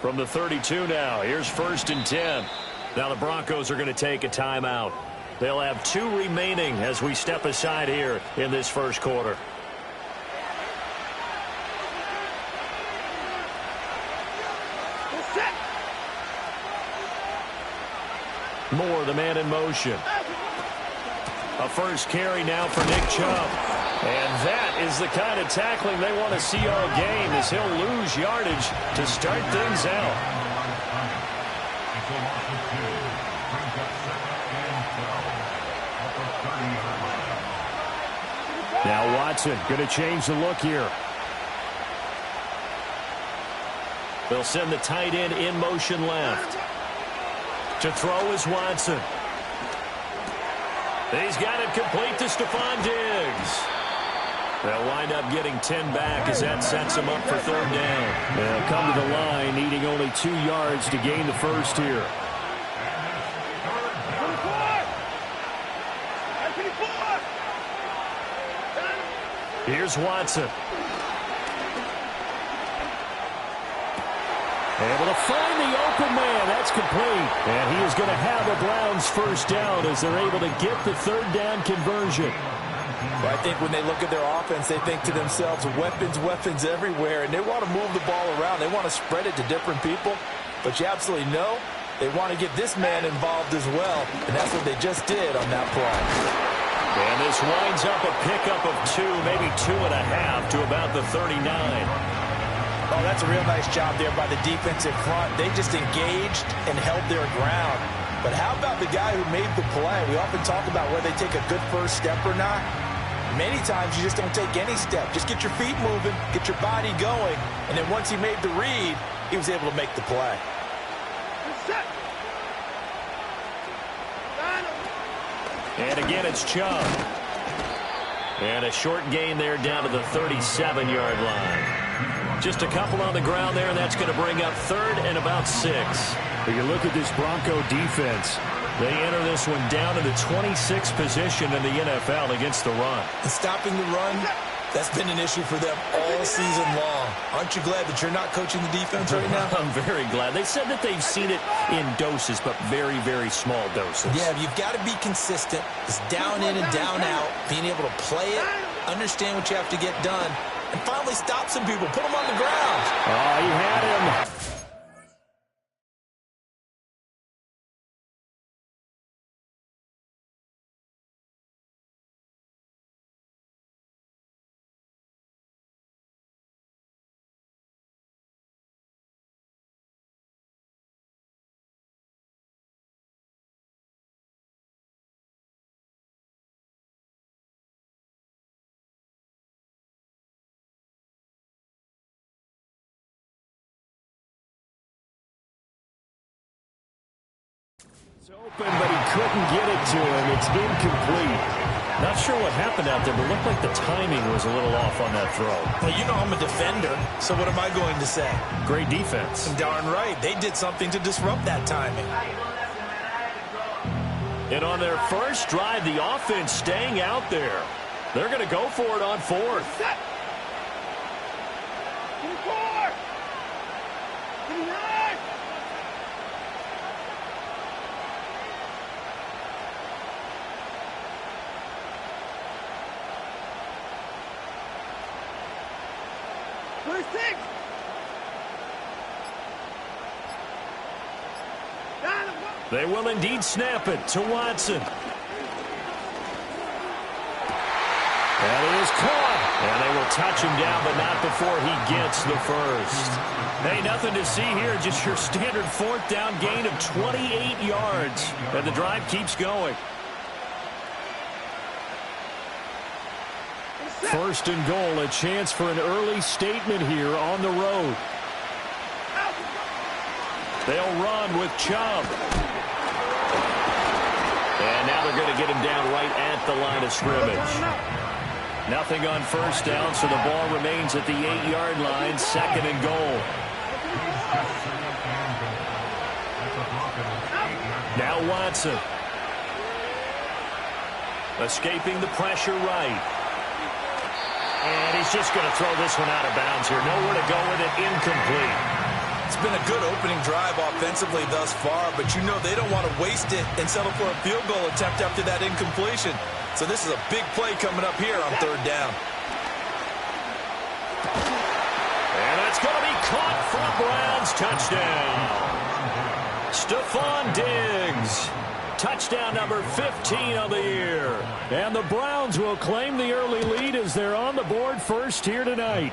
From the 32 now, here's 1st and 10. Now the Broncos are going to take a timeout. They'll have 2 remaining as we step aside here in this first quarter. Moore, the man in motion. A first carry now for Nick Chubb. And that is the kind of tackling they want to see all game, as he'll lose yardage to start things out. Now Watson going to change the look here. They'll send the tight end in motion left. To throw is Watson. He's got it complete to Stephon Diggs. They'll wind up getting 10 back as that sets them up for 3rd down. They'll come to the line needing only 2 yards to gain the first here. Here's Watson. Able to find the open man. That's complete. And he is going to have the Browns first down as they're able to get the 3rd down conversion. Well, I think when they look at their offense, they think to themselves, weapons, weapons everywhere. And they want to move the ball around. They want to spread it to different people. But you absolutely know they want to get this man involved as well. And that's what they just did on that play. And this winds up a pickup of 2, maybe 2.5 to about the 39. Oh, that's a real nice job there by the defensive front. They just engaged and held their ground. But how about the guy who made the play? We often talk about whether they take a good first step or not. Many times you just don't take any step. Just get your feet moving, get your body going, and then once he made the read, he was able to make the play. And again, it's Chubb. And a short gain there down to the 37-yard line. Just a couple on the ground there, and that's going to bring up 3rd and about 6. When you look at this Bronco defense, they enter this one down in the 26th position in the NFL against the run. And stopping the run, that's been an issue for them all season long. Aren't you glad that you're not coaching the defense right now? I'm very glad. They said that they've seen it in doses, but very, very small doses. Yeah, you've got to be consistent. It's down in and down out, being able to play it, understand what you have to get done, and finally stop some people, put them on the ground. Oh, he had him. It's open, but he couldn't get it to him. It's incomplete. Not sure what happened out there, but it looked like the timing was a little off on that throw. Well, you know I'm a defender, so what am I going to say? Great defense. Darn right. They did something to disrupt that timing. And on their first drive, the offense staying out there. They're going to go for it on 4th. They will indeed snap it to Watson. And it is caught. And they will touch him down, but not before he gets the first. Hey, nothing to see here. Just your standard 4th down gain of 28 yards. And the drive keeps going. 1st and goal, a chance for an early statement here on the road. They'll run with Chubb. And now they're going to get him down right at the line of scrimmage. Nothing on 1st down, so the ball remains at the 8-yard line, 2nd and goal. Now Watson. Escaping the pressure right. And he's just going to throw this one out of bounds here. Nowhere to go with it, incomplete. It's been a good opening drive offensively thus far, but you know they don't want to waste it and settle for a field goal attempt after that incompletion. So this is a big play coming up here on third down. And that's going to be caught for a Browns touchdown. Stephon Diggs. Touchdown number 15 of the year. And the Browns will claim the early lead as they're on the board first here tonight.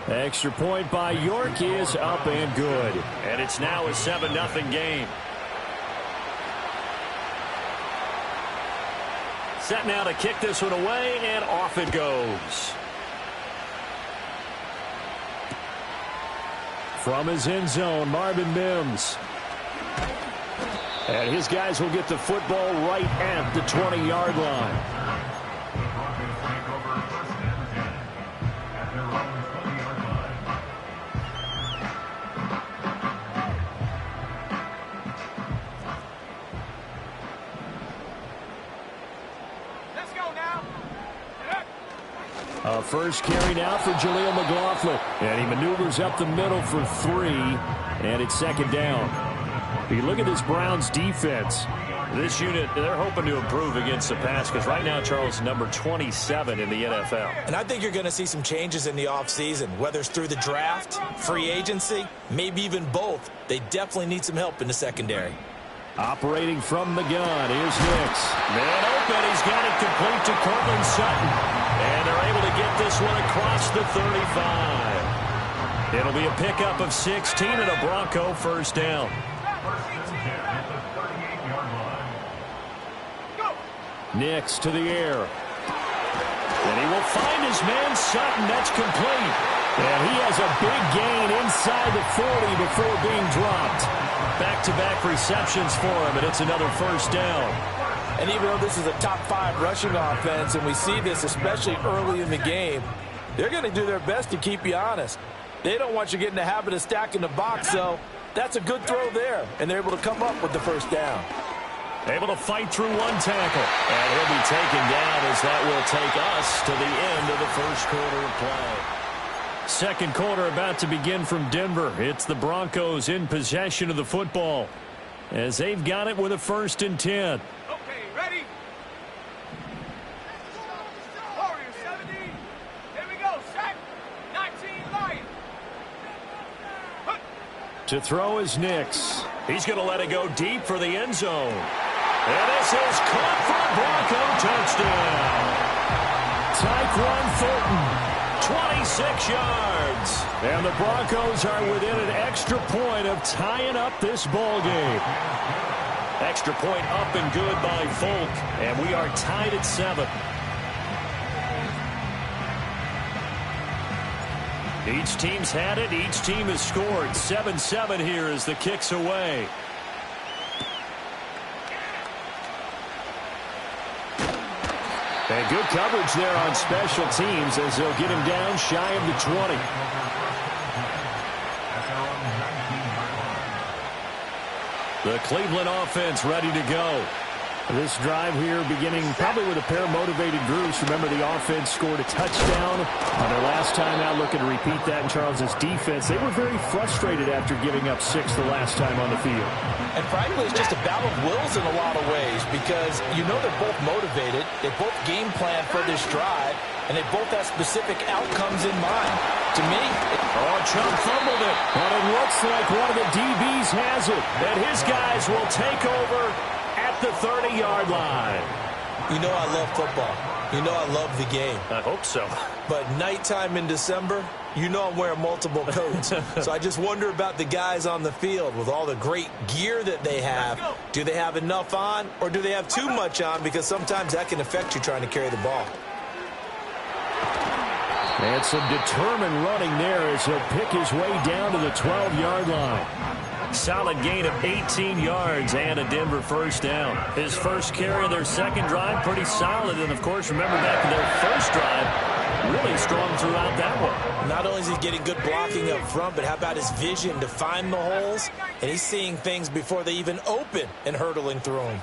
Extra point by York is up and good. And it's now a 7-0 game. Set now to kick this one away, and off it goes. From his end zone, Marvin Mims. And his guys will get the football right at the 20-yard line. Let's go now. A first carry now for Jaleel McLaughlin. And he maneuvers up the middle for 3. And it's second down. You look at this Browns defense. This unit, they're hoping to improve against the pass because right now, Charles, number 27 in the NFL. And I think you're going to see some changes in the offseason, whether it's through the draft, free agency, maybe even both. They definitely need some help in the secondary. Operating from the gun, here's Nix. Man open, he's got it complete to Cortland Sutton. And they're able to get this one across the 35. It'll be a pickup of 16 and a Bronco first down. Nix to the air. And he will find his man Sutton. That's complete. And he has a big gain inside the 40 before being dropped. Back-to-back receptions for him, and it's another first down. And even though this is a top 5 rushing offense, and we see this especially early in the game, they're going to do their best to keep you honest. They don't want you getting the habit of stacking the box, so that's a good throw there, and they're able to come up with the first down. Able to fight through one tackle. And he'll be taken down as that will take us to the end of the first quarter of play. Second quarter about to begin from Denver. It's the Broncos in possession of the football as they've got it with a 1st and 10. Okay, ready? Warriors 70. Here we go. Set. 19 line. To throw is Nix. He's going to let it go deep for the end zone. And this is caught for a Bronco touchdown. Tyquan Thornton. 26 yards. And the Broncos are within an extra point of tying up this ball game. Extra point up and good by Folk. And we are tied at 7. Each team's had it. Each team has scored. 7-7 here as the kick's away. And good coverage there on special teams as they'll get him down shy of the 20. The Cleveland offense ready to go. This drive here beginning probably with a pair of motivated groups. Remember, the offense scored a touchdown on their last time out. Looking to repeat that in Charles's defense. They were very frustrated after giving up 6 the last time on the field. And frankly, it's just a battle of wills in a lot of ways because you know they're both motivated. They both game plan for this drive, and they both have specific outcomes in mind. To me, Chubb fumbled it. But it looks like one of the DBs has it. And his guys will take over at the 30-yard line. you know I love football. You know I love the game. I hope so. But nighttime in December, you know I'm wearing multiple coats. So I just wonder about the guys on the field with all the great gear that they have. Do they have enough on, or do they have too much on? Because sometimes that can affect you trying to carry the ball. And some determined running there as he'll pick his way down to the 12-yard line. Solid gain of 18 yards and a Denver first down. His first carry of their second drive, pretty solid. And, of course, remember back in their first drive, really strong throughout that one. Not only is he getting good blocking up front, but how about his vision to find the holes? And he's seeing things before they even open and hurdling through them.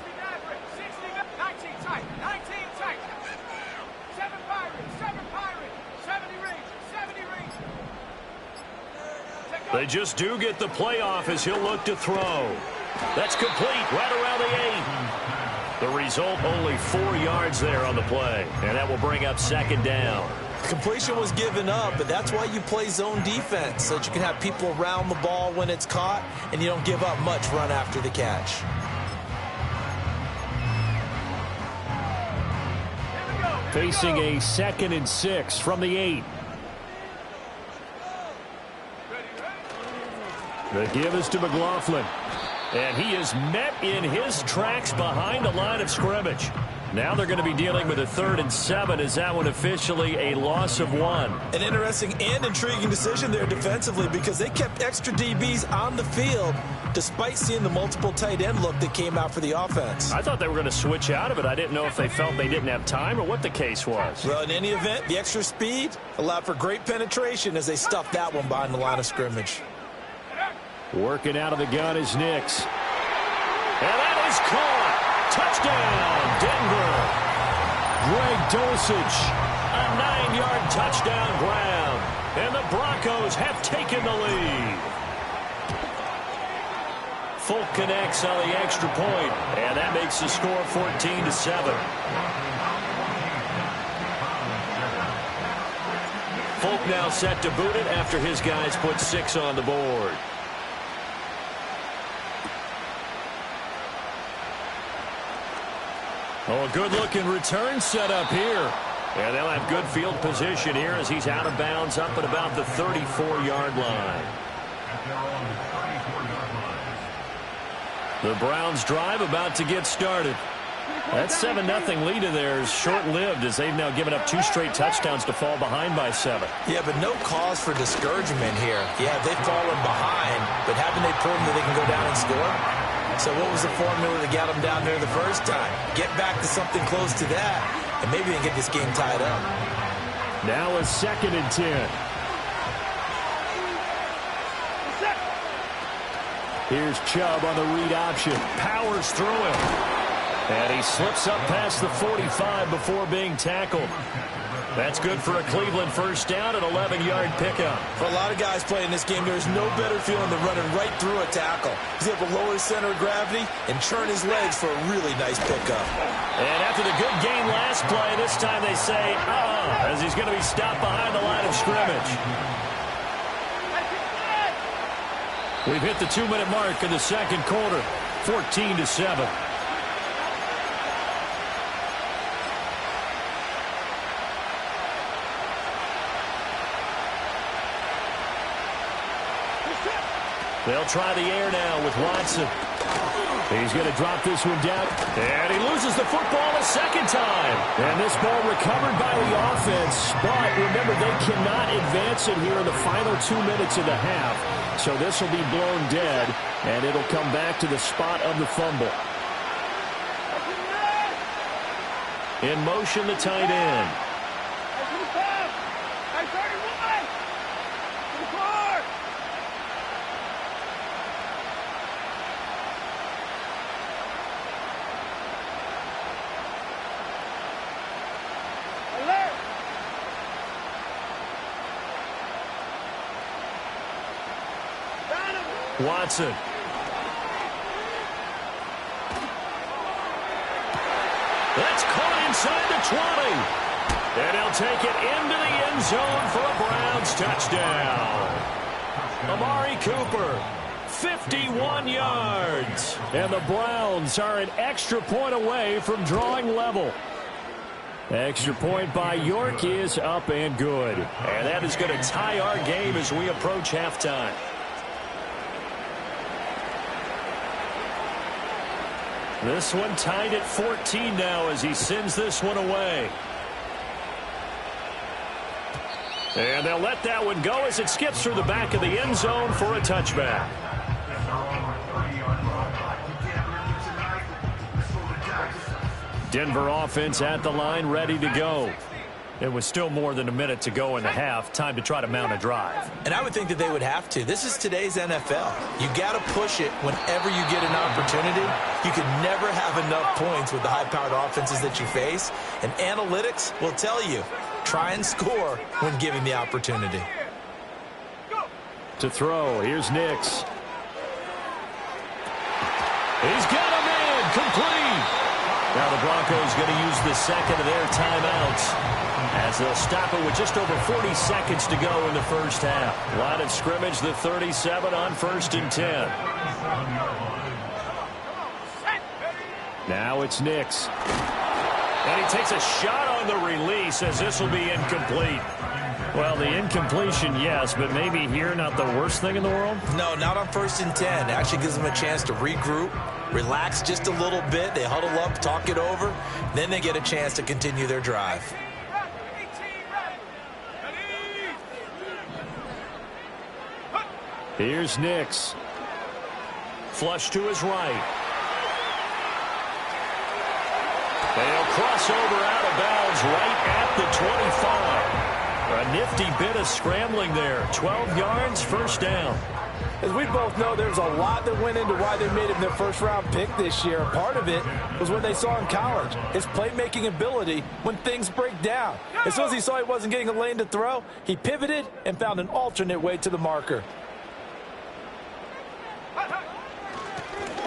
They They just do get the playoff as he'll look to throw. That's complete right around the 8. The result, only 4 yards there on the play. And that will bring up second down. Completion was given up, but that's why you play zone defense, so that you can have people around the ball when it's caught, and you don't give up much run after the catch. Facing a 2nd and 6 from the 8. The give is to McLaughlin. And he is met in his tracks behind the line of scrimmage. Now they're going to be dealing with a 3rd and 7. Is that one officially a loss of 1? An interesting and intriguing decision there defensively, because they kept extra DBs on the field despite seeing the multiple tight end look that came out for the offense. I thought they were going to switch out of it. I didn't know if they felt they didn't have time or what the case was. Well, in any event, the extra speed allowed for great penetration as they stuffed that one behind the line of scrimmage. Working out of the gun is Nix. And that is caught. Touchdown, Denver. Greg Dulcich. A 9-yard touchdown grab. And the Broncos have taken the lead. Folk connects on the extra point. And that makes the score 14-7. Folk now set to boot it after his guys put 6 on the board. Oh, a good-looking return set up here. And they'll have good field position here as he's out of bounds up at about the 34-yard line. The Browns drive about to get started. That 7-0 lead of theirs short-lived as they've now given up 2 straight touchdowns to fall behind by 7. Yeah, but no cause for discouragement here. Yeah, they've fallen behind, but haven't they proven that they can go down and score? So what was the formula that got them down there the first time? Get back to something close to that, and maybe they can get this game tied up. Now a 2nd and 10. Here's Chubb on the read option. Powers through him. And he slips up past the 45 before being tackled. That's good for a Cleveland first down, an 11-yard pickup. For a lot of guys playing this game, there's no better feeling than running right through a tackle. He's able to lower his center of gravity and churn his legs for a really nice pickup. And after the good game last play, this time they say, as he's going to be stopped behind the line of scrimmage. We've hit the 2-minute mark in the second quarter, 14-7. They'll try the air now with Watson. He's going to drop this one down. And he loses the football a second time. And this ball recovered by the offense. But remember, they cannot advance it here in the final 2 minutes of the half. So this will be blown dead. And it'll come back to the spot of the fumble. In motion, the tight end. Watson. That's caught inside the 20. And he'll take it into the end zone for a Browns touchdown. Amari Cooper, 51 yards. And the Browns are an extra point away from drawing level. Extra point by York is up and good. And that is going to tie our game as we approach halftime. This one tied at 14 now as he sends this one away. And they'll let that one go as it skips through the back of the end zone for a touchback. Denver offense at the line, ready to go. It was still more than a minute to go in the half. Time to try to mount a drive. And I would think that they would have to. This is today's NFL. You got to push it whenever you get an opportunity. You can never have enough points with the high-powered offenses that you face. And analytics will tell you, try and score when given the opportunity. To throw, here's Nix. He's got him in, complete. Now the Broncos going to use the second of their timeouts as they'll stop it with just over 40 seconds to go in the first half. Line of scrimmage, the 37 on 1st and 10. Now it's Nix. And he takes a shot on the release as this will be incomplete. Well, the incompletion, yes, but maybe here not the worst thing in the world? No, not on 1st and 10. It actually gives them a chance to regroup, relax just a little bit. They huddle up, talk it over. Then they get a chance to continue their drive. Here's Nix. Flush to his right. They'll cross over out of bounds right at the 25. A nifty bit of scrambling there. 12 yards, first down. As we both know, there's a lot that went into why they made him their first-round pick this year. Part of it was what they saw in college, his playmaking ability when things break down. As soon as he saw he wasn't getting a lane to throw, he pivoted and found an alternate way to the marker.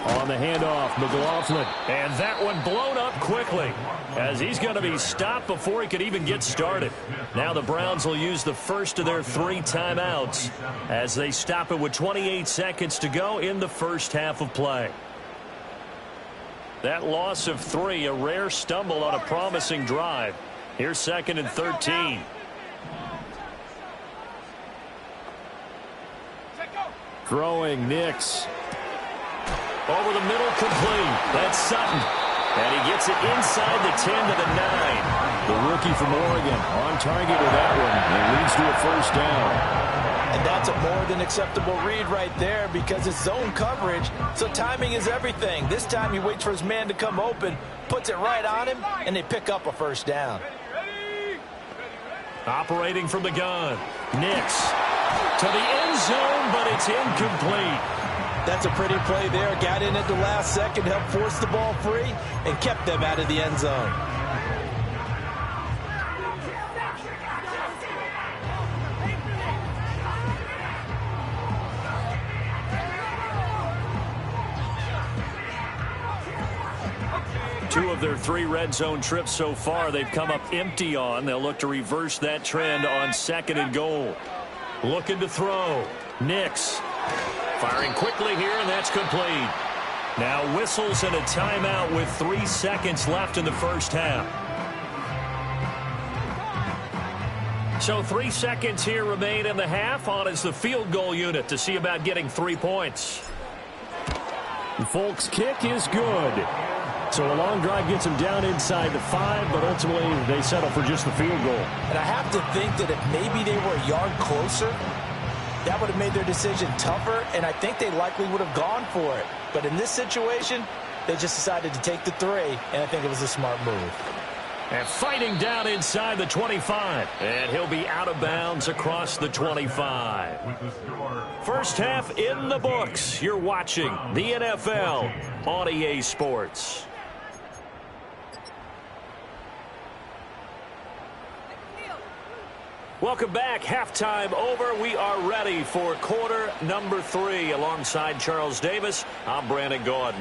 On the handoff, McLaughlin. And that one blown up quickly as he's going to be stopped before he could even get started. Now the Browns will use the first of their 3 timeouts as they stop it with 28 seconds to go in the first half of play. That loss of 3, a rare stumble on a promising drive. Here's 2nd and 13. Throwing, Nix. Over the middle, complete. That's Sutton. And he gets it inside the 10 to the 9. The rookie from Oregon on target with that one. And leads to a first down. And that's a more than acceptable read right there because it's zone coverage, so timing is everything. This time he waits for his man to come open, puts it right on him, and they pick up a first down. Operating from the gun. Nix to the end zone, but it's incomplete. That's a pretty play there. Got in at the last second, helped force the ball free, and kept them out of the end zone. Two of their 3 red zone trips so far they've come up empty on. They'll look to reverse that trend on 2nd and goal. Looking to throw. Nix. Firing quickly here, and that's complete. Now whistles and a timeout with 3 seconds left in the first half. So 3 seconds here remain in the half. On is the field goal unit to see about getting 3 points. Folk's kick is good. So a long drive gets them down inside the 5, but ultimately they settle for just the field goal. And I have to think that if maybe they were a yard closer, that would have made their decision tougher, and I think they likely would have gone for it. But in this situation, they just decided to take the 3, and I think it was a smart move. And fighting down inside the 25. And he'll be out of bounds across the 25. First half in the books. You're watching the NFL on EA Sports. Welcome back. Halftime over. We are ready for quarter number 3. Alongside Charles Davis, I'm Brandon Gordon.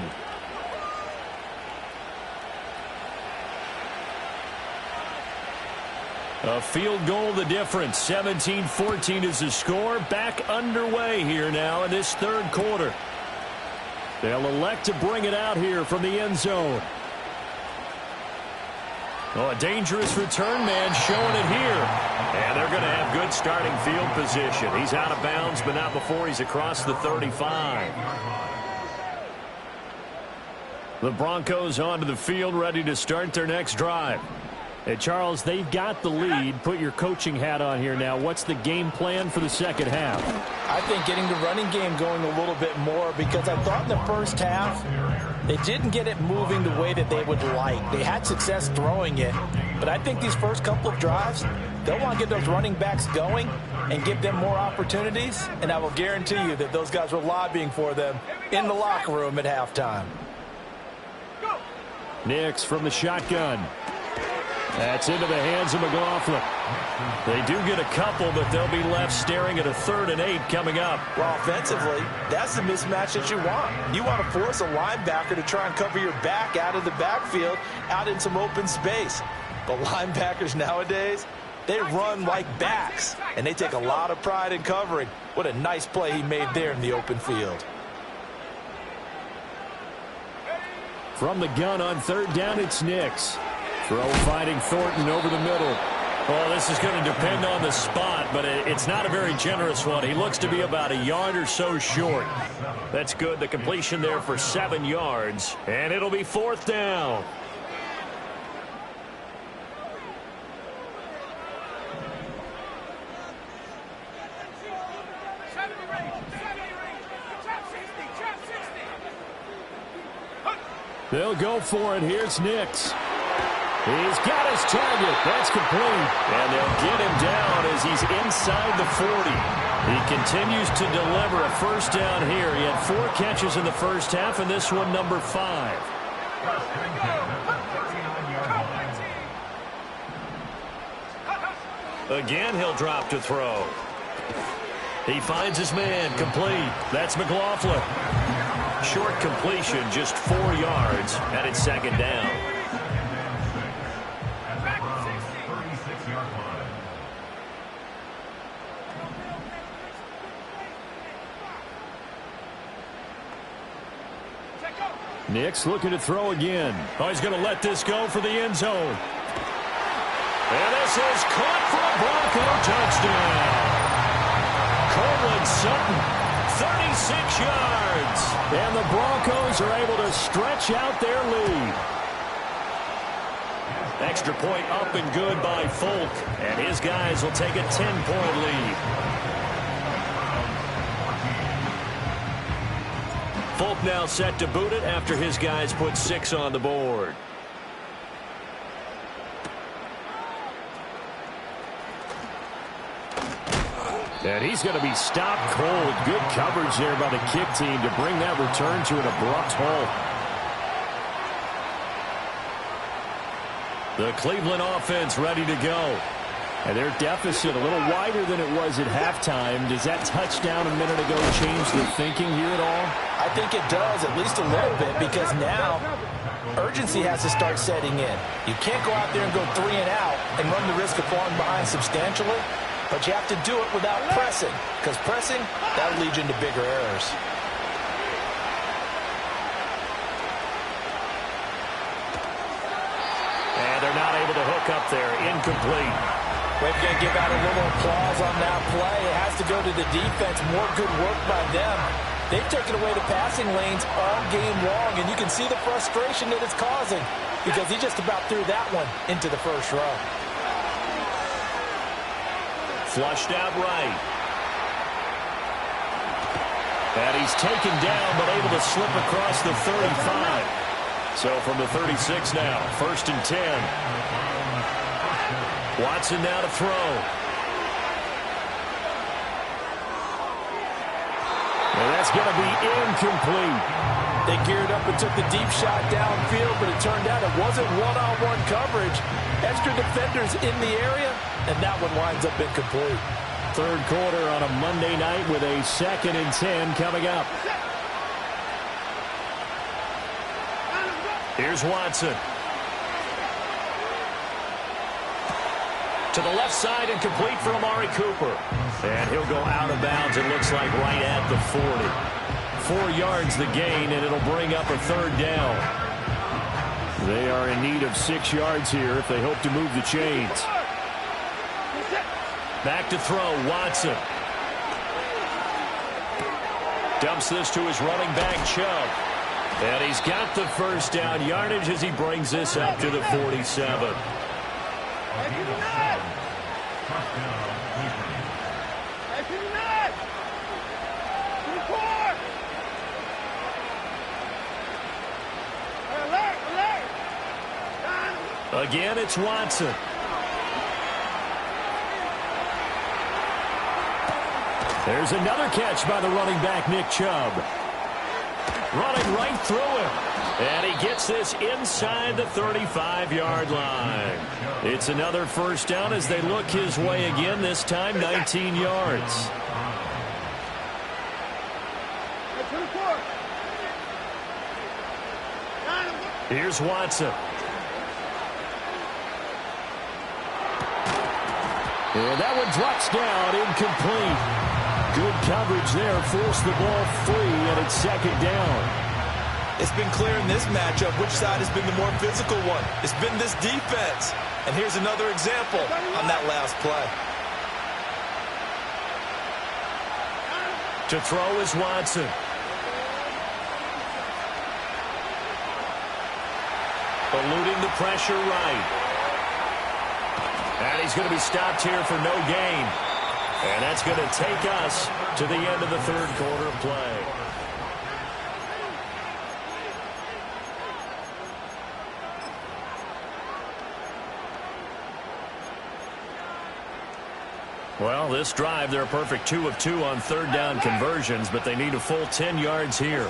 A field goal the difference. 17-14 is the score. Back underway here now in this 3rd quarter. They'll elect to bring it out here from the end zone. Oh, a dangerous return man showing it here. And they're going to have good starting field position. He's out of bounds, but not before he's across the 35. The Broncos onto the field, ready to start their next drive. Hey, Charles, they've got the lead. Put your coaching hat on here now. What's the game plan for the second half? I think getting the running game going a little bit more, because I thought in the first half they didn't get it moving the way that they would like. They had success throwing it, but I think these first couple of drives, they'll want to get those running backs going and give them more opportunities, and I will guarantee you that those guys were lobbying for them in the locker room at halftime. Nix from the shotgun. That's into the hands of McLaughlin. They do get a couple, but they'll be left staring at a 3rd and 8 coming up. Well, offensively, that's the mismatch that you want. You want to force a linebacker to try and cover your back out of the backfield, out in some open space. But linebackers nowadays, they run like backs, and they take a lot of pride in covering. What a nice play he made there in the open field. From the gun on 3rd down, it's Nix. Throw finding Thornton over the middle. Well, this is going to depend on the spot, but it's not a very generous one. He looks to be about a yard or so short. That's good. The completion there for 7 yards, and it'll be 4th down. They'll go for it. Here's Nix. He's got his target. That's complete. And they'll get him down as he's inside the 40. He continues to deliver a 1st down here. He had 4 catches in the first half, and this one number 5. Again, he'll drop to throw. He finds his man, complete. That's McLaughlin. Short completion, just 4 yards, and it's 2nd down. Nix looking to throw again. Oh, he's going to let this go for the end zone. And this is caught for a Bronco touchdown. Cortland Sutton, 36 yards. And the Broncos are able to stretch out their lead. Extra point up and good by Folk. And his guys will take a 10-point lead. Folk now set to boot it after his guys put 6 on the board. And he's going to be stopped cold. Good coverage there by the kick team to bring that return to an abrupt halt. The Cleveland offense ready to go. And their deficit a little wider than it was at halftime. Does that touchdown a minute ago change the thinking here at all? I think it does, at least a little bit, because now urgency has to start setting in. You can't go out there and go 3 and out and run the risk of falling behind substantially, but you have to do it without pressing, because pressing, that'll lead you into bigger errors. And they're not able to hook up there. Incomplete. We're going to give out a little applause on that play. It has to go to the defense. More good work by them. They've taken away the passing lanes all game long, and you can see the frustration that it's causing because he just about threw that one into the first row. Flushed out right. And he's taken down, but able to slip across the 35. So from the 36 now, 1st and 10. Watson now to throw. And that's going to be incomplete. They geared up and took the deep shot downfield, but it turned out it wasn't one-on-one coverage. Extra defenders in the area, and that one winds up incomplete. 3rd quarter on a Monday night with a 2nd and 10 coming up. Here's Watson. To the left side and complete for Amari Cooper. And he'll go out of bounds, it looks like, right at the 40. 4 yards the gain, and it'll bring up a 3rd down. They are in need of 6 yards here if they hope to move the chains. Back to throw, Watson. Dumps this to his running back, Chubb. And he's got the 1st down yardage as he brings this up to the 47. Again, it's Watson. There's another catch by the running back, Nick Chubb. running right through him. And he gets this inside the 35-yard line. It's another first down as they look his way again, this time 19 yards. Here's Watson. And that one drops down, incomplete. Good coverage there, forced the ball free, and it's second down. It's been clear in this matchup which side has been the more physical one. It's been this defense. And here's another example on that last play. To throw is Watson. Eluding the pressure right. And he's going to be stopped here for no gain. And that's going to take us to the end of the third quarter play. Well, this drive, they're a perfect 2 of 2 on third down conversions, but they need a full 10 yards here.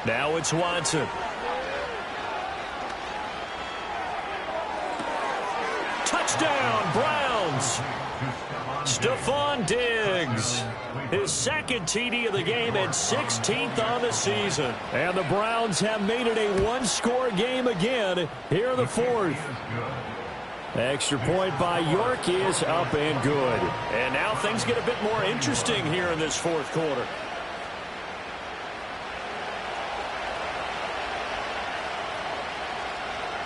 Now it's Watson. Touchdown, Browns. Stephon Diggs. His second TD of the game and 16th on the season. And the Browns have made it a one-score game again here in the fourth. Extra point by York is up and good. And now things get a bit more interesting here in this fourth quarter.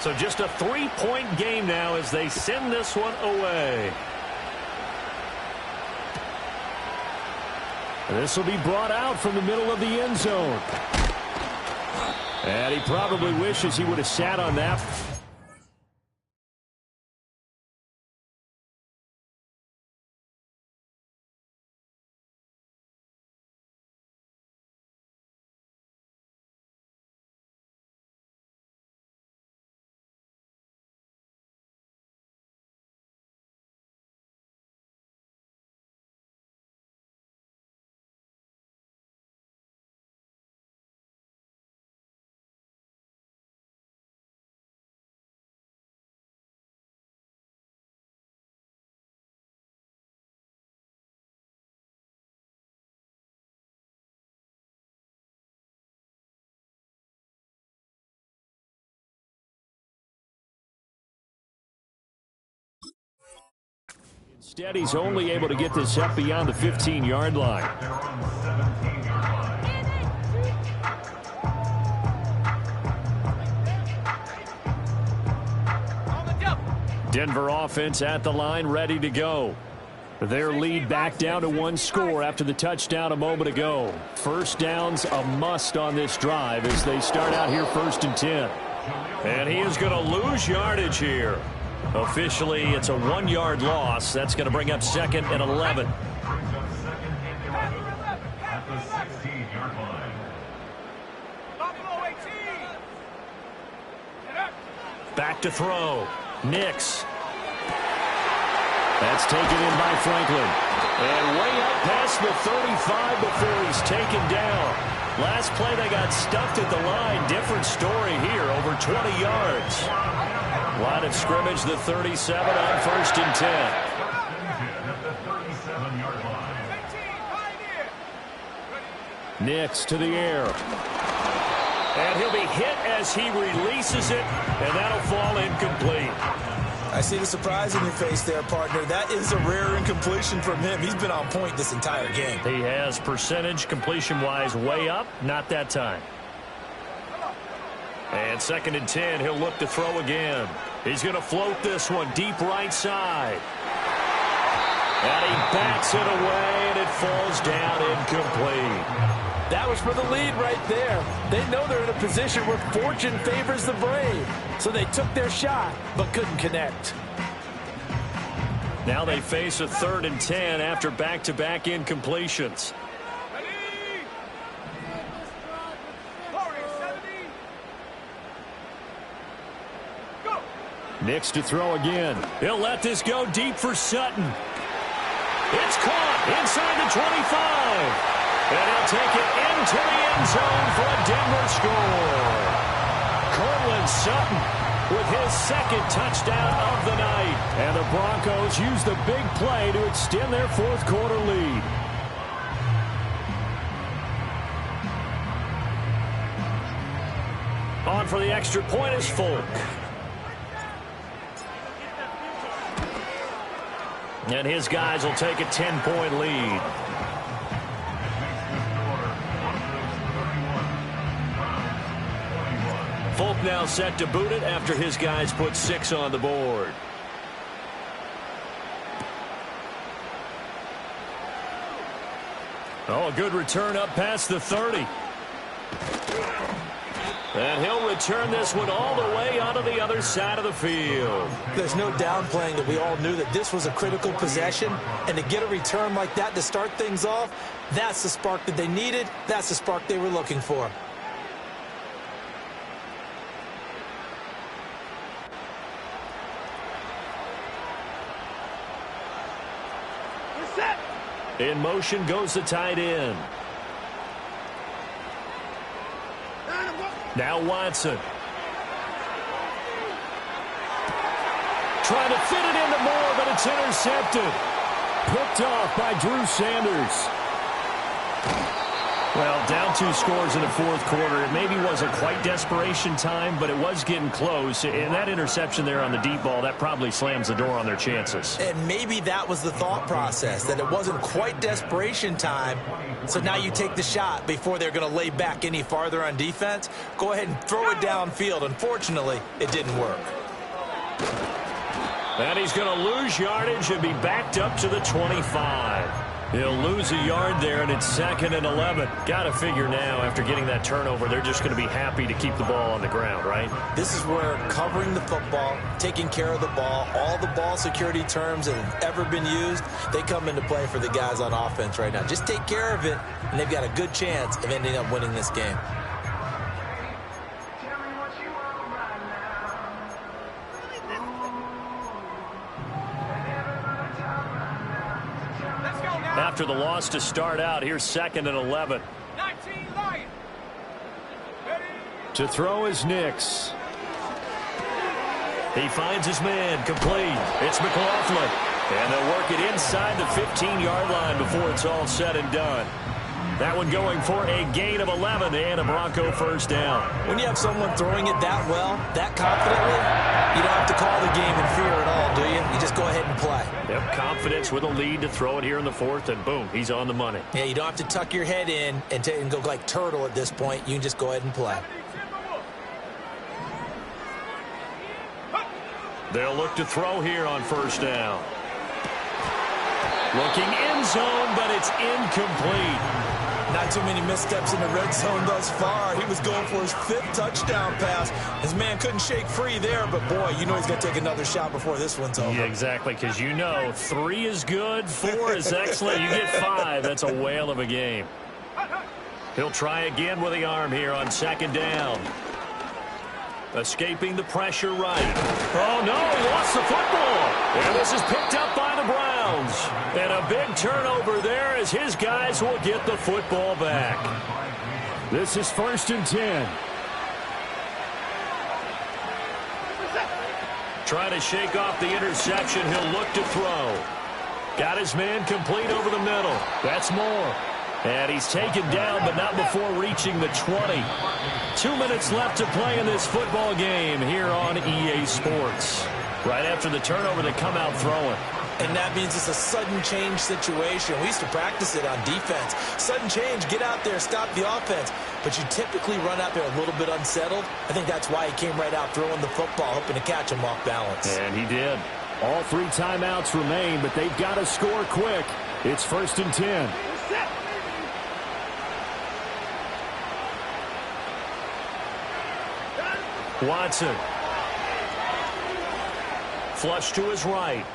So just a 3-point game now as they send this one away. This will be brought out from the middle of the end zone. And he probably wishes he would have sat on that. Instead, he's only able to get this up beyond the 15-yard line. Denver offense at the line, ready to go. Their lead back down to one score after the touchdown a moment ago. First down's a must on this drive as they start out here 1st and 10. And he is going to lose yardage here. Officially, it's a 1-yard loss. That's going to bring up 2nd and 11. Back to throw. Nix. That's taken in by Franklin. And way up past the 35 before he's taken down. Last play they got stuffed at the line. Different story here, over 20 yards. Line of scrimmage, the 37 on 1st and 10. Nix to the air. And he'll be hit as he releases it, and that'll fall incomplete. I see the surprise in your face there, partner. That is a rare incompletion from him. He's been on point this entire game. He has percentage completion-wise way up, not that time. And 2nd and 10, he'll look to throw again. He's going to float this one deep right side. And he backs it away, and it falls down incomplete. That was for the lead right there. They know they're in a position where fortune favors the brave. So they took their shot, but couldn't connect. Now they face a 3rd and 10 after back-to-back incompletions. Nix to throw again. He'll let this go deep for Sutton. It's caught inside the 25. And he'll take it into the end zone for a Denver score. Cortland Sutton with his second touchdown of the night. And the Broncos use the big play to extend their fourth quarter lead. On for the extra point is Folk. And his guys will take a 10-point lead. Folk now set to boot it after his guys put 6 on the board. Oh, a good return up past the 30. And he'll return this one all the way onto the other side of the field. There's no downplaying that we all knew that this was a critical possession. And to get a return like that to start things off, that's the spark that they needed. That's the spark they were looking for. In motion goes the tight end. Now Watson. Trying to fit it into Moore, but it's intercepted. Picked off by Drew Sanders. Well, down 2 scores in the fourth quarter. It maybe wasn't quite desperation time, but it was getting close. And that interception there on the deep ball, that probably slams the door on their chances. And maybe that was the thought process, that it wasn't quite desperation time. So now you take the shot before they're going to lay back any farther on defense. Go ahead and throw it downfield. Unfortunately, it didn't work. And he's going to lose yardage and be backed up to the 25. He'll lose a yard there, and it's 2nd and 11. Got to figure now, after getting that turnover, they're just going to be happy to keep the ball on the ground, right? This is where covering the football, taking care of the ball, all the ball security terms that have ever been used, they come into play for the guys on offense right now. Just take care of it, and they've got a good chance of ending up winning this game. After the loss to start out, here's 2nd and 11. 19 Lions. To throw is Nix. He finds his man, complete. It's McLaughlin. And they'll work it inside the 15-yard line before it's all said and done. That one going for a gain of 11 and a Bronco first down. When you have someone throwing it that well, that confidently, you don't have to call the game in fear at all, do you? You just go ahead and play. Yep, confidence with a lead to throw it here in the fourth, and boom, he's on the money. Yeah, you don't have to tuck your head in and go like turtle at this point. You can just go ahead and play. They'll look to throw here on first down. Looking end zone, but it's incomplete. Not too many missteps in the red zone thus far. He was going for his 5th touchdown pass. His man couldn't shake free there, but boy, you know he's going to take another shot before this one's over. Yeah, exactly, because you know 3 is good, 4 is excellent. You get 5, that's a whale of a game. He'll try again with the arm here on 2nd down. Escaping the pressure right. Oh, no, he lost the football. And this is picked up by the Browns. And a big turnover there as his guys will get the football back. This is 1st and 10. Trying to shake off the interception. He'll look to throw. Got his man complete over the middle. That's Moore. And he's taken down, but not before reaching the 20. 2 minutes left to play in this football game here on EA Sports. Right after the turnover, they come out throwing. And that means it's a sudden change situation. We used to practice it on defense. Sudden change, get out there, stop the offense. But you typically run out there a little bit unsettled. I think that's why he came right out throwing the football, hoping to catch him off balance. And he did. All 3 timeouts remain, but they've got to score quick. It's 1st and 10. Watson. Flush to his right.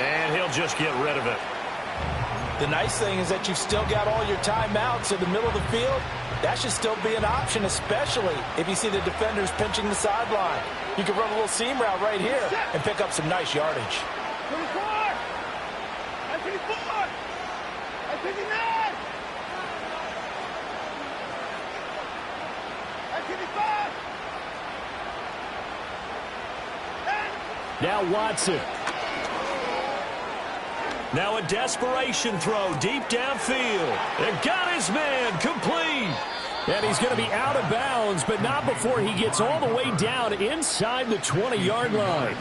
And he'll just get rid of it. The nice thing is that you've still got all your timeouts in the middle of the field. That should still be an option, especially if you see the defenders pinching the sideline. You can run a little seam route right here and pick up some nice yardage. 24! I 24! I 59! I 55! Now Watson. Now a desperation throw deep downfield. And got his man complete. And he's going to be out of bounds, but not before he gets all the way down inside the 20-yard line.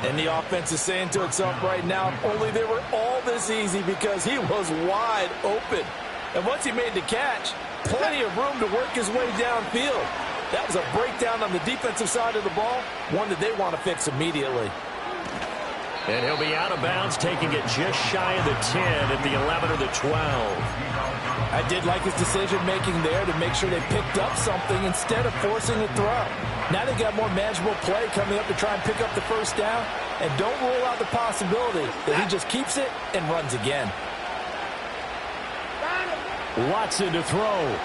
And the offense is saying to itself right now, if only they were all this easy, because he was wide open. And once he made the catch, plenty of room to work his way downfield. That was a breakdown on the defensive side of the ball, one that they want to fix immediately. And he'll be out of bounds, taking it just shy of the 10 at the 11 or the 12. I did like his decision-making there to make sure they picked up something instead of forcing a throw. Now they got more manageable play coming up to try and pick up the first down. And don't rule out the possibility that he just keeps it and runs again. Watson to throw.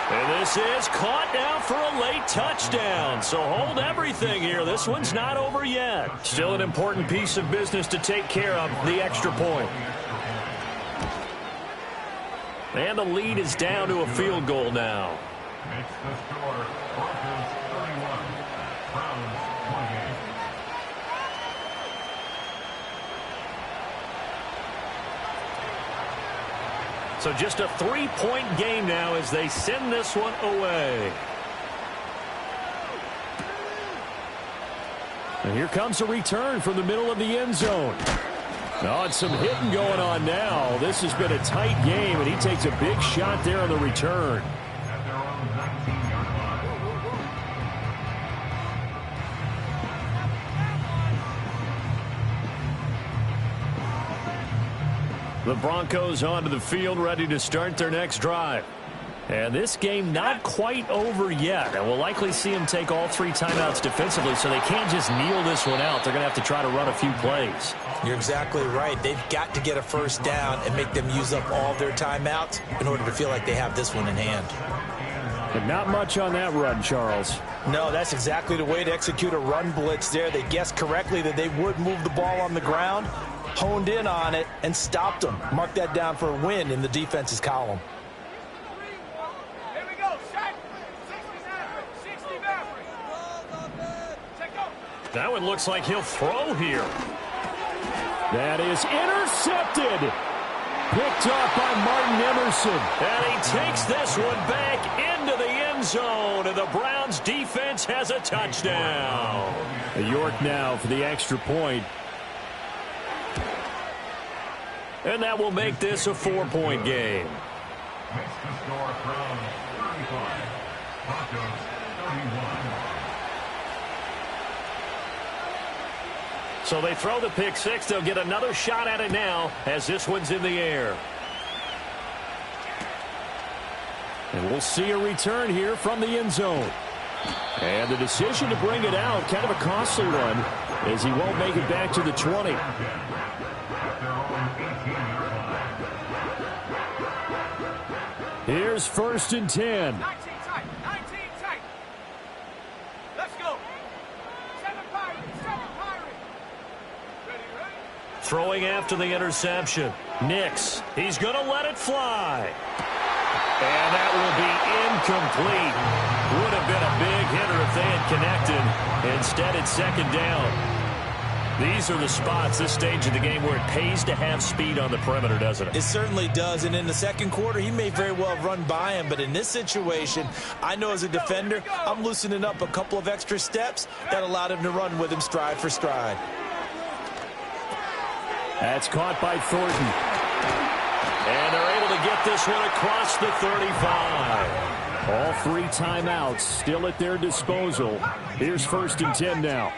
And this is caught now for a late touchdown. So hold everything here. This one's not over yet. Still an important piece of business to take care of, the extra point. And the lead is down to a field goal now. Makes the score Broncos 31, Browns 28. So just a 3-point game now as they send this one away. And here comes a return from the middle of the end zone. Oh, it's some hitting going on now. This has been a tight game, and he takes a big shot there on the return. At their own 19-yard line. The Broncos onto the field, ready to start their next drive. And this game not quite over yet. And we'll likely see them take all 3 timeouts defensively, so they can't just kneel this one out. They're going to have to try to run a few plays. You're exactly right. They've got to get a first down and make them use up all their timeouts in order to feel like they have this one in hand. But not much on that run, Charles. No, that's exactly the way to execute a run blitz there. They guessed correctly that they would move the ball on the ground, honed in on it, and stopped them. Mark that down for a win in the defense's column. Here we go, Shaq. 60 Maverick. 60 Maverick. Check go. That one looks like he'll throw here. That is intercepted. Picked up by Martin Emerson. And he takes this one back into the end zone, and the Browns defense has a touchdown. York now for the extra point. And that will make this a 4-point game. Makes the score Browns 35, Broncos 31. So they throw the pick six. They'll get another shot at it now as this one's in the air. And we'll see a return here from the end zone. And the decision to bring it out, kind of a costly one, as he won't make it back to the 20. At their own 18-yard line. Here's 1st and 10. 19 tight. 19 tight. Let's go. 7 Pirates. 7 Pirates. Ready, ready? Throwing after the interception. Nix. He's going to let it fly. And that will be incomplete. Would have been a big hitter if they had connected. Instead, it's 2nd down. These are the spots, this stage of the game, where it pays to have speed on the perimeter, doesn't it? It certainly does, and in the second quarter, he may very well have run by him, but in this situation, I know as a defender, I'm loosening up a couple of extra steps that allowed him to run with him stride for stride. That's caught by Thornton. And they're able to get this one across the 35. All 3 timeouts still at their disposal. Here's 1st and 10 now.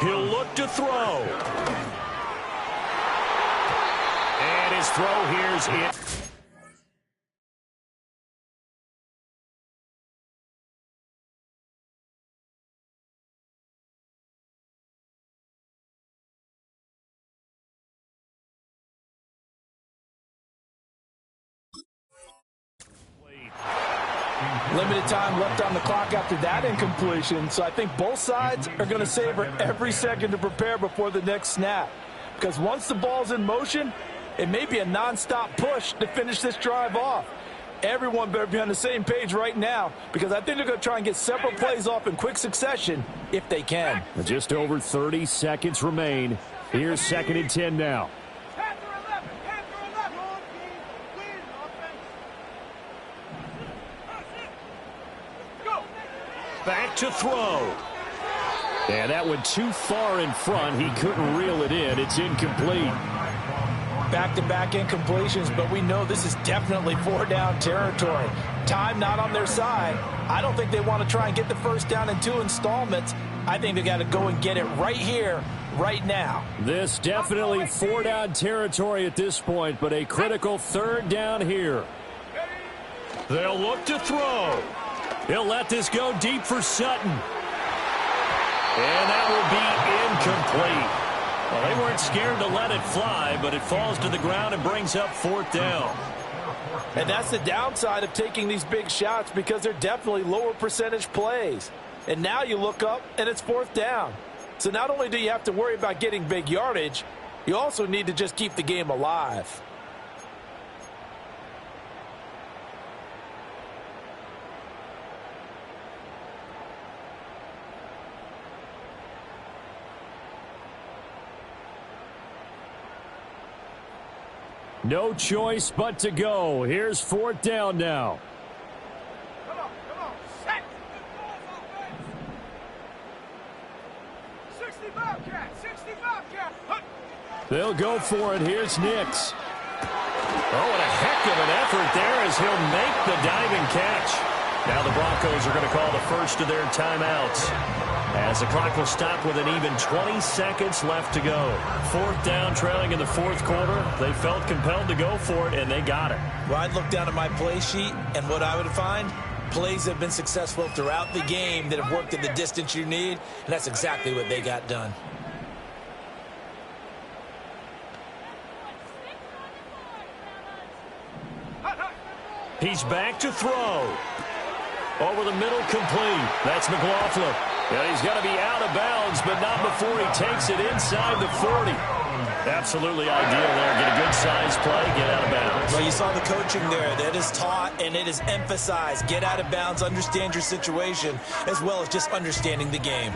He'll look to throw. And his throw here's it. Limited time left on the clock after that incompletion, so I think both sides are going to savor every second to prepare before the next snap. Because once the ball's in motion, it may be a nonstop push to finish this drive off. Everyone better be on the same page right now, because I think they're going to try and get several plays off in quick succession if they can. Just over 30 seconds remain. Here's 2nd and 10 now. Back to throw. And that went too far in front. He couldn't reel it in. It's incomplete. Back-to-back incompletions, but we know this is definitely 4-down territory. Time not on their side. I don't think they want to try and get the first down in 2 installments. I think they got to go and get it right here, right now. This definitely 4-down territory at this point, but a critical 3rd down here. They'll look to throw. He'll let this go deep for Sutton. And that will be incomplete. Well, they weren't scared to let it fly, but it falls to the ground and brings up 4th down. And that's the downside of taking these big shots, because they're definitely lower percentage plays. And now you look up, and it's 4th down. So not only do you have to worry about getting big yardage, you also need to just keep the game alive. No choice but to go. Here's 4th down now. Come on, set. 65 cat. They'll go for it. Here's Nix. Oh, and a heck of an effort there as he'll make the diving catch. Now the Broncos are going to call the first of their timeouts, as the clock will stop with an even 20 seconds left to go. 4th down, trailing in the 4th quarter. They felt compelled to go for it, and they got it. Well, I'd look down at my play sheet, and what I would find, plays have been successful throughout the game that have worked at the distance you need, and that's exactly what they got done. He's back to throw. Over the middle, complete. That's McLaughlin. Yeah, he's got to be out of bounds, but not before he takes it inside the 40. Absolutely ideal there. Get a good size play, get out of bounds. Well, you saw the coaching there. That is taught and it is emphasized. Get out of bounds, understand your situation, as well as just understanding the game.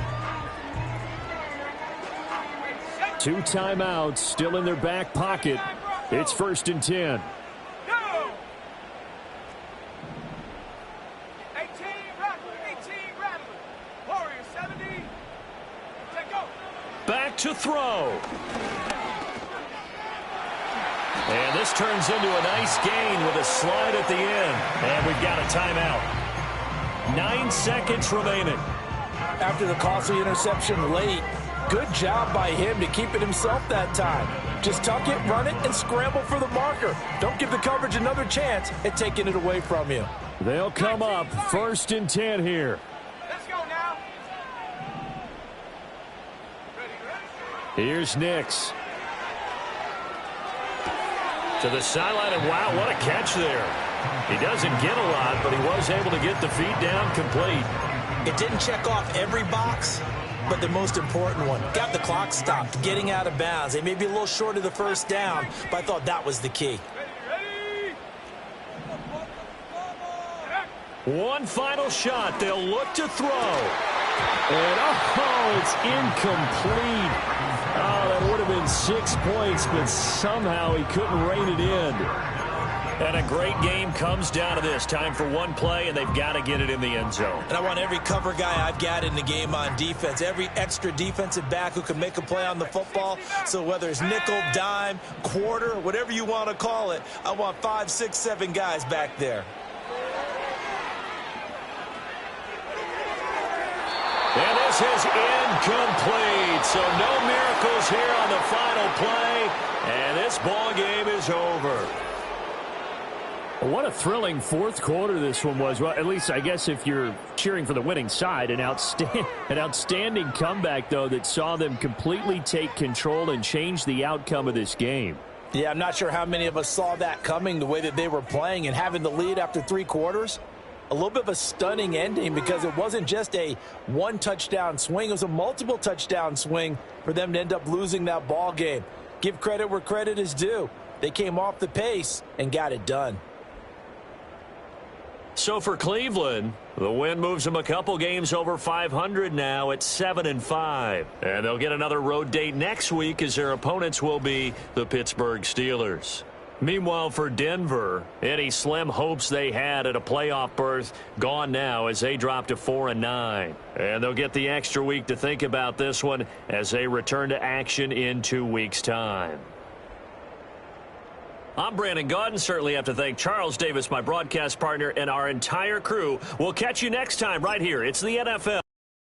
2 timeouts still in their back pocket. It's 1st and 10. Back to throw. And this turns into a nice gain with a slide at the end. And we've got a timeout. 9 seconds remaining. After the costly interception late, good job by him to keep it himself that time. Just tuck it, run it, and scramble for the marker. Don't give the coverage another chance at taking it away from you. They'll come up 1st and 10 here. Let's go now. Here's Nix. To the sideline, and wow, what a catch there. He doesn't get a lot, but he was able to get the feet down complete. It didn't check off every box, but the most important one. Got the clock stopped, getting out of bounds. They may be a little short of the 1st down, but I thought that was the key. One final shot. They'll look to throw. And, oh, it's incomplete. Oh, that would have been 6 points, but somehow he couldn't rein it in. And a great game comes down to this. Time for one play, and they've got to get it in the end zone. And I want every cover guy I've got in the game on defense, every extra defensive back who can make a play on the football. So whether it's nickel, dime, quarter, whatever you want to call it, I want 5, 6, 7 guys back there. And this is incomplete. So no miracles here on the final play. And this ball game is over. What a thrilling 4th quarter this one was. Well, at least I guess if you're cheering for the winning side, an outstanding comeback, though, that saw them completely take control and change the outcome of this game. Yeah, I'm not sure how many of us saw that coming, the way that they were playing and having the lead after 3 quarters. a little bit of a stunning ending because it wasn't just a one-touchdown swing. It was a multiple touchdown swing for them to end up losing that ball game. Give credit where credit is due. They came off the pace and got it done. So for Cleveland, the win moves them a couple games over 500 now at 7-5. And they'll get another road date next week as their opponents will be the Pittsburgh Steelers. Meanwhile, for Denver, any slim hopes they had at a playoff berth gone now as they drop to 4-9. And they'll get the extra week to think about this one as they return to action in 2 weeks' time. I'm Brandon Gaudin. Certainly have to thank Charles Davis, my broadcast partner, and our entire crew. We'll catch you next time right here. It's the NFL.